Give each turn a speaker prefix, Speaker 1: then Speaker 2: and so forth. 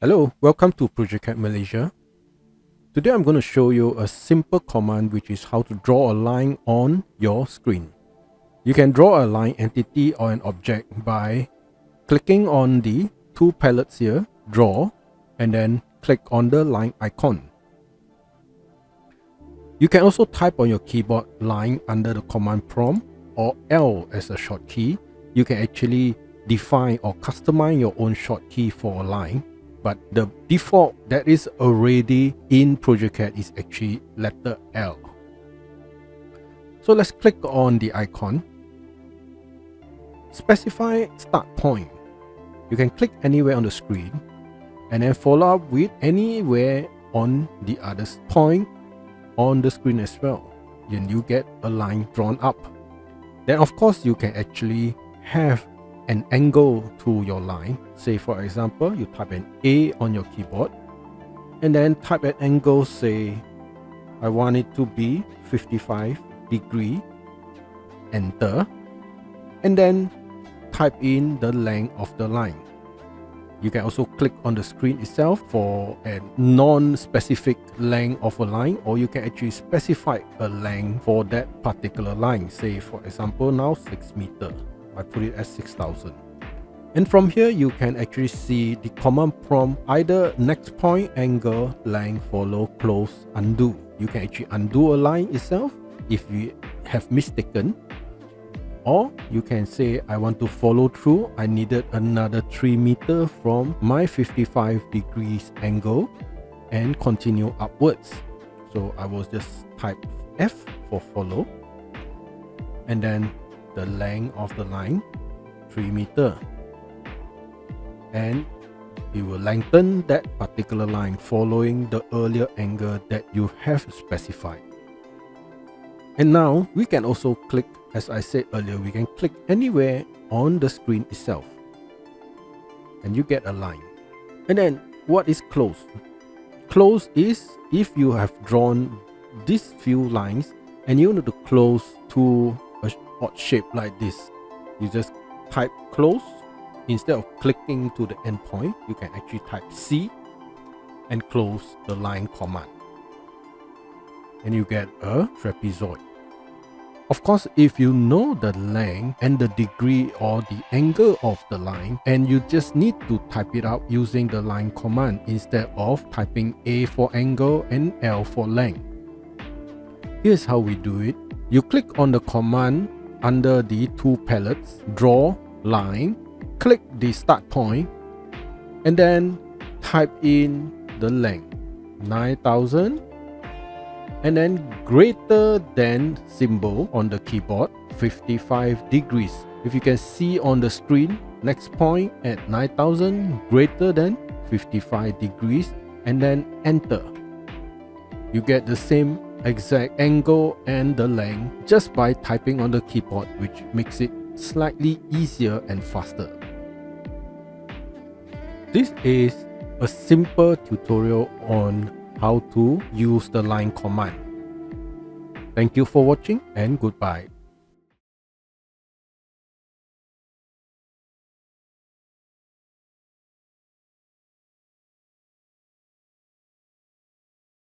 Speaker 1: Hello, welcome to progeCAD Malaysia. Today I'm going to show you a simple command which is how to draw a line on your screen. You can draw a line entity or an object by clicking on the two palettes here, draw, and then click on the line icon. You can also type on your keyboard line under the command prompt or L as a short key. You can actually define or customize your own short key for a line. But the default that is already in progeCAD is actually letter L. So let's click on the icon. Specify start point. You can click anywhere on the screen and then follow up with anywhere on the other point on the screen as well. Then you get a line drawn up. Then of course you can actually have an angle to your line. Say for example, you type an A on your keyboard and then type an angle, say I want it to be 55 degree, enter, and then type in the length of the line. You can also click on the screen itself for a non-specific length of a line, or you can actually specify a length for that particular line. Say for example now 6 meters. I put it as 6,000. And from here you can actually see the command prompt, either next point, angle, length, follow, close, undo. You can actually undo a line itself if you have mistaken, or you can say I want to follow through. I needed another 3 meters from my 55 degrees angle and continue upwards. So I will just type F for follow, and then the length of the line 3 meters, and you will lengthen that particular line following the earlier angle that you have specified. And now we can also click, as I said earlier, we can click anywhere on the screen itself and you get a line. And then what is close? Close is if you have drawn these few lines and you want to close to a odd shape like this, you just type close. Instead of clicking to the endpoint, you can actually type C and close the line command, and you get a trapezoid. Of course, if you know the length and the degree or the angle of the line, and you just need to type it out using the line command instead of typing A for angle and L for length. Here's how we do it. You click on the command under the two palettes, draw, line, click the start point, and then type in the length, 9,000, and then greater than symbol on the keyboard, 55 degrees. If you can see on the screen, next point at 9,000, greater than 55 degrees, and then enter. You get the same exact angle and the length just by typing on the keyboard, which makes it slightly easier and faster. This is a simple tutorial on how to use the line command. Thank you for watching and goodbye.